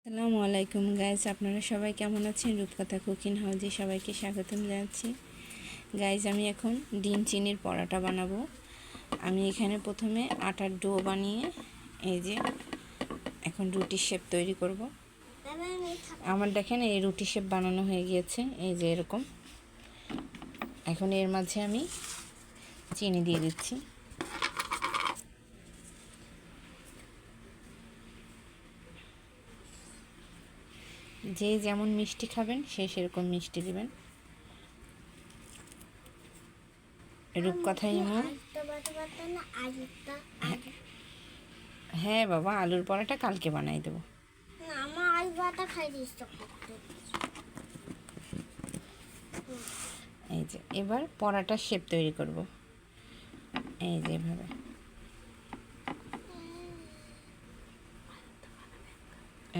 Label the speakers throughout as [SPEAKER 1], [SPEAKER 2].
[SPEAKER 1] আসসালামু আলাইকুম গাইজ, আপনারা সবাই কেমন আছেন? রূপকথা কুকিং হাউজে সবাইকে স্বাগতম জানাচ্ছি। গাইজ, আমি এখন ডিম চিনির পরোটা বানাবো। আমি এখানে প্রথমে আটার ডো বানিয়ে এই যে এখন রুটির শেপ তৈরি করব। আমার দেখেন এই রুটি শেপ বানানো হয়ে গিয়েছে, এই যে এরকম। এখন এর মাঝে আমি চিনি দিয়ে দিচ্ছি। যে যেমন মিষ্টি খাবেন সে সেরকম মিষ্টি দিবেন। রূপকথা ইমো। হ্যাঁ বাবা, আলুর পরোটা কালকে বানাই দেবো। এই যে এবার পরোটার শেপ তৈরি করব। এই যে এভাবে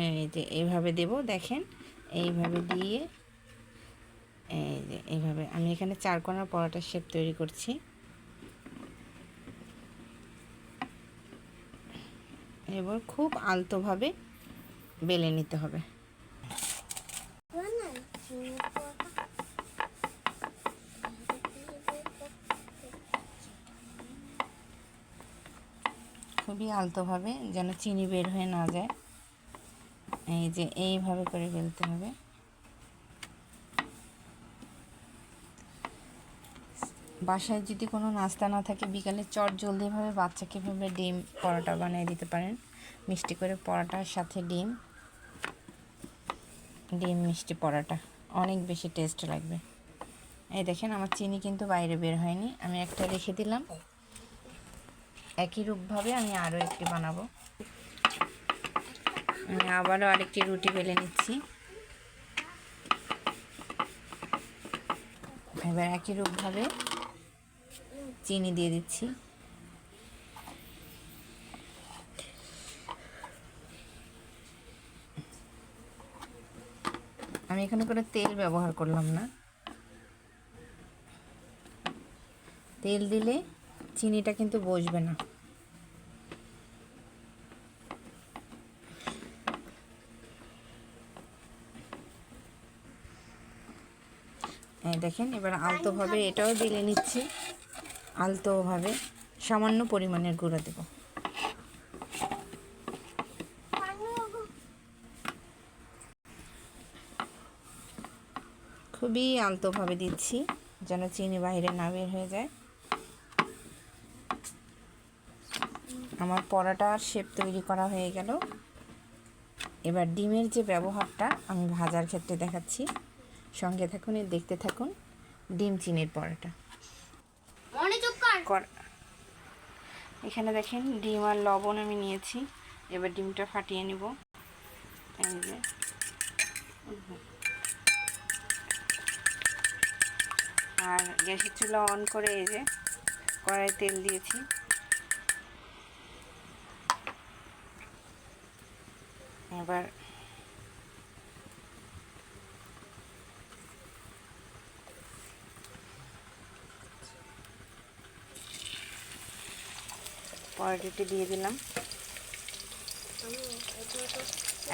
[SPEAKER 1] এই যে এইভাবে দেব, দেখেন এইভাবে দিয়ে এই যে এইভাবে আমি এখানে 4 কোণার পরোটার শেপ তৈরি করছি। এবার খুব আলতোভাবে বেলে নিতে হবে। খুবই আলতোভাবে, যেন চিনি বের হয়ে না যায়। এই যে এইভাবে করে বেলতে হবে। বাসায় যদি কোনো নাস্তা না থাকে, বিকালে চট জলদিভাবে বাচ্চাকে এভাবে ডিম পরোটা বানিয়ে দিতে পারেন। মিষ্টি করে পরোটার সাথে ডিম মিষ্টি পরোটা অনেক বেশি টেস্ট লাগবে। এই দেখেন আমার চিনি কিন্তু বাইরে বের হয়নি, আমি একটা রেখে দিলাম। একই রূপভাবে আমি আরও একটি বানাবো। আমি আবারও আরেকটি রুটি বেলে নিচ্ছি। এবার একই রূপভাবে চিনি দিয়ে দিচ্ছি। আমি এখানে করে তেল ব্যবহার করলাম না। তেল দিলে চিনিটা কিন্তু বসবে না। এই দেখেন এবার আলতোভাবে এটাও বেলে নিচ্ছি। আলতোভাবে সামান্য পরিমাণের গুঁড়া দেব। খুবই আলতোভাবে দিচ্ছি যেন চিনি বাইরে না বের হয়ে যায়। আমার পরোটার শেপ তৈরি করা হয়ে গেল। এবার ডিমের যে ব্যবহারটা আমি ভাজার ক্ষেত্রে দেখাচ্ছি, সঙ্গে থাকুন, দেখতে থাকুন। ডিম চিনির পরোটা এখানে দেখেন ডিম আর লবণ আমি নিয়েছি। এবার ডিমটা ফাটিয়ে নেব। এই যে আর গ্যাসের চুলা অন করে এই যে কড়াইয়ে তেল দিয়েছি। এবার পরোটাটি দিয়ে দিলাম।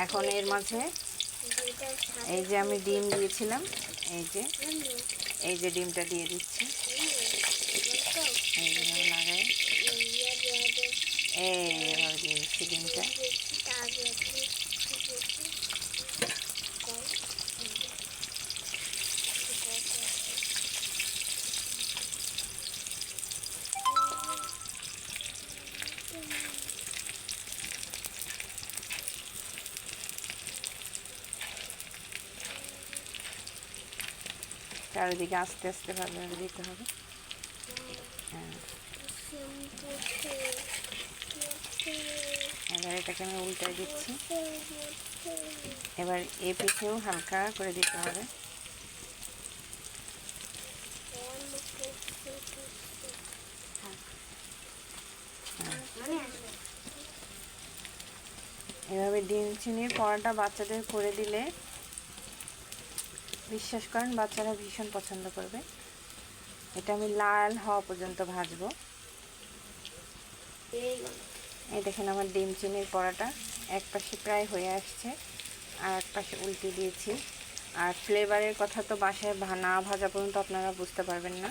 [SPEAKER 1] এখন এর মাঝে এই যে আমি ডিম দিয়েছিলাম, এই যে ডিমটা দিয়ে দিচ্ছি। এইভাবে লাগাই এইভাবে দিয়ে দিচ্ছি ডিমটা। চারিদিকে আস্তে আস্তে ভাবে দিতে হবে। এবার এটাকে আমি উল্টে দিচ্ছি। এবার এ পিঠেও হালকা করে দিতে হবে। এভাবে ডিম চিনির পরোটা বাচ্চাদের করে দিলে বিশ্বাস করেন বাচ্চারা ভীষণ পছন্দ করবে। এটা আমি লাল হওয়া পর্যন্ত ভাজবো। এই দেখেন আমার ডিম চিনির পরোটা এক পাশে প্রায় হয়ে আসছে। আর এক পাশে উল্টে দিয়েছি। আর ফ্লেভারের কথা তো বাসায় না ভাজা পর্যন্ত আপনারা বুঝতে পারবেন না,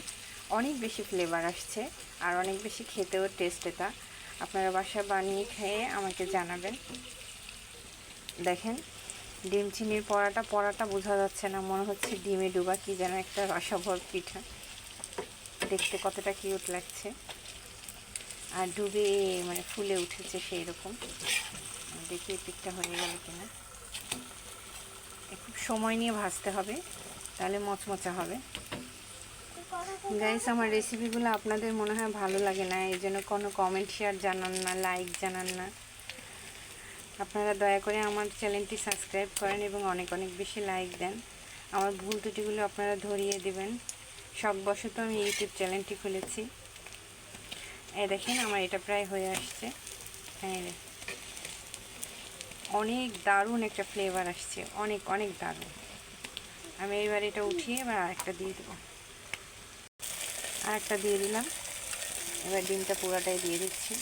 [SPEAKER 1] অনেক বেশি ফ্লেভার আসছে আর অনেক বেশি খেতেও টেস্ট। এটা আপনারা বাসায় বানিয়ে খেয়ে আমাকে জানাবেন। দেখেন ডিম চিনির পরাটা বোঝা যাচ্ছে না, মনে হচ্ছে ডিমে ডুবা কি যেন একটা রসাভর পিঠা, দেখতে কতটা কিউট লাগছে আর ডুবে মানে ফুলে উঠেছে সেই রকম। দেখি এই পিঠটা হয়ে গেল কিনা। খুব সময় নিয়ে ভাজতে হবে, তাহলে মচমচা হবে। গাইস, আমার রেসিপিগুলো আপনাদের মনে হয় ভালো লাগে না, এই জন্য কোনো কমেন্ট শেয়ার জানান না, লাইক জানান না। আপনারা দয়া করে আমার চ্যানেলটি সাবস্ক্রাইব করেন এবং অনেক অনেক বেশি লাইক দেন। আমার ভুল ত্রুটিগুলো আপনারা ধরিয়ে দেবেন। শখবশত আমি ইউটিউব চ্যানেলটি খুলেছি। এই দেখেন আমার এটা প্রায় হয়ে আসছে। হ্যাঁ, অনেক দারুণ একটা ফ্লেভার আসছে, অনেক অনেক দারুণ। আমি এবার এটা উঠিয়ে এবার আরেকটা দিয়ে দেবো। আরেকটা দিয়ে দিলাম। এবার ডিমটা পুরোটাই দিয়ে দিচ্ছি।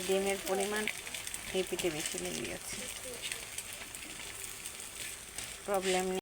[SPEAKER 1] ডিমের পরিমাণ এই পিঠে বেশি লেগে গেছে, প্রবলেম নেই।